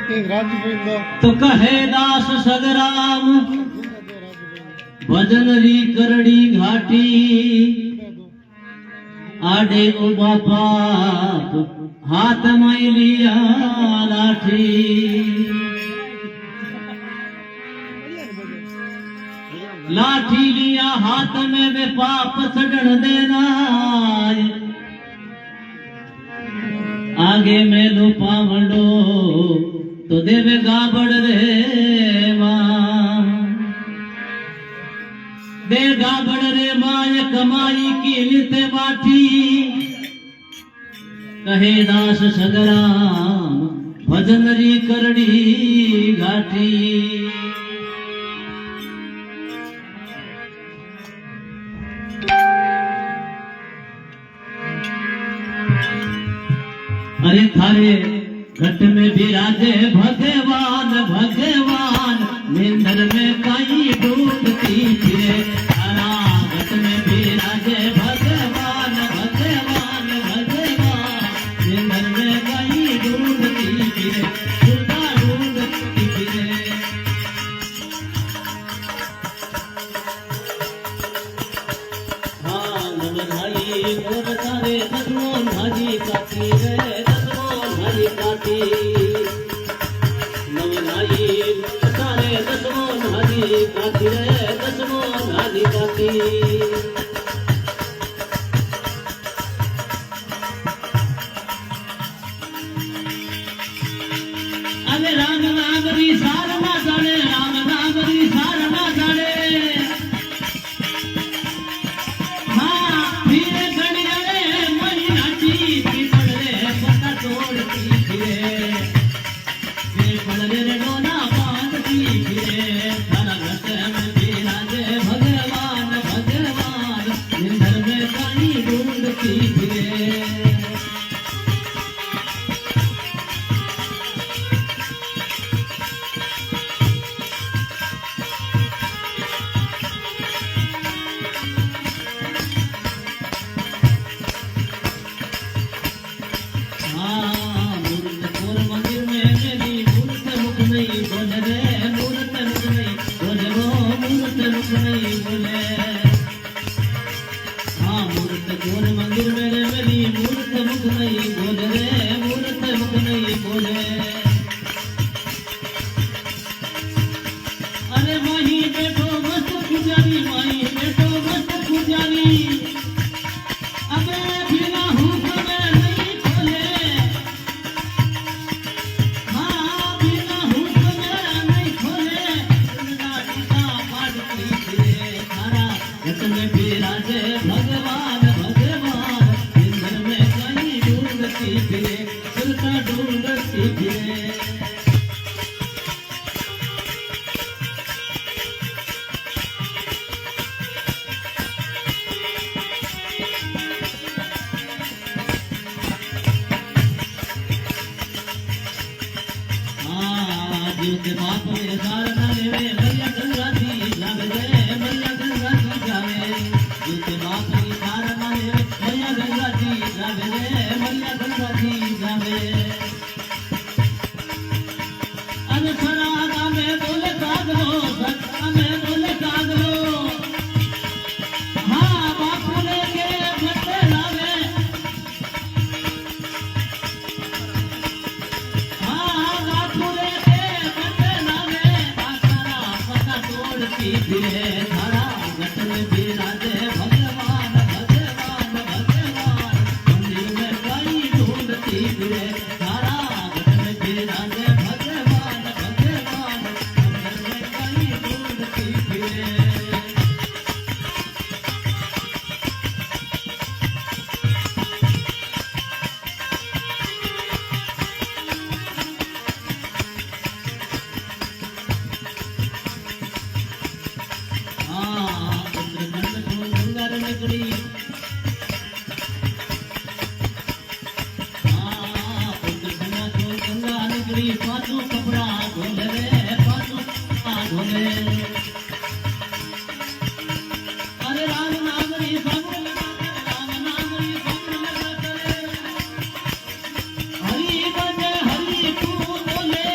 तो कहे दास सगराम भजन री करड़ी घाटी आडे उबा पाप हाथ में लिया लाठी लाठी लिया हाथ में वे पाप सड़न देना आगे में लो पावड़ो तो देवे गाबड़ रे मां दे गाबड़ रे माय कमाई की नित बाठी कहे दास सगराम भजन री करड़ी घाटी अरे थारे घट में विराजे भगवान भगवान निंदर में कई डूबती फिरे थारा घट में विराजे भगवान भगवान भगवान निंदर में कई डूबती फिरे खुदा डूबती फिरे हाँ नम भाई मोर तारे दसमों भाजी काटी रे काटी नवनाई सारे दसमों भाजी काटी रे दसमों भाजी काटी अरे राम नागरी सार ना जाने राम नागरी सार ना जाने हाँ फिर गड़िया रे मई नाची पीपल रे पता तोड़ती फिरे पीपल रे डोना बांधती फिरे थारा घट में विराजे भगवान भगवान निंदर में कहीं ढूंढती फिरे मंदिर में रे मेरी मूर्त मुख नहीं बोले रे मूर्त मुख नहीं बोले अरे माही बैठो मस्त पुजारी माही बैठो मस्त पुजारी अबे बिना हुक्म नहीं खोले हाँ बिना हुक्म नहीं खोले नाटी का पाट की थारा घट में विराजे भगवान फिरे सुरता ढूंढती फिरे के बाप में सारना लेवे भैया गंगा जी जावे भैया गंगा जी जावे के बाप में सारना लेवे भैया गंगा जी जावे भैया गंगा जी जावे अरे सरागा में बोले कागलो सत्ता में बोले कागलो हाँ बापू ने के बच्चे लावे हाँ बापू ने फिरे थारा घट में विराजे भगवान भगवान भगवान मंदिर में कई ढूंढती फिरे थारा घट में विराजे भगवान भगवान मंदिर में कई ढूंढती फिरे पाछू कपड़ा धोले रे पाछू धोले अरे राम नागरी सब राम नागरी सब लगा करे हरि बजे हरि तू बोले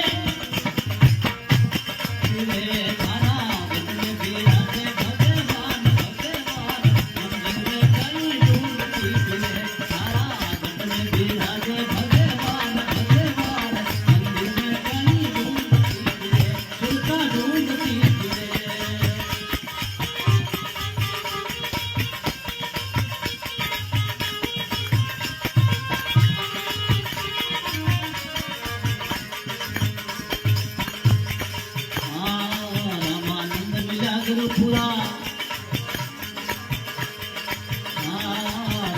गुरुपुरा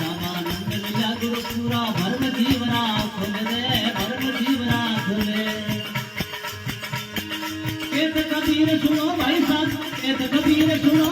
रामानंद मिला गुरुपुरा भरम जीवना खोल दे भरम जीवना खोले कहते कबीर सुनो भाई साहब कहते कबीर सुनो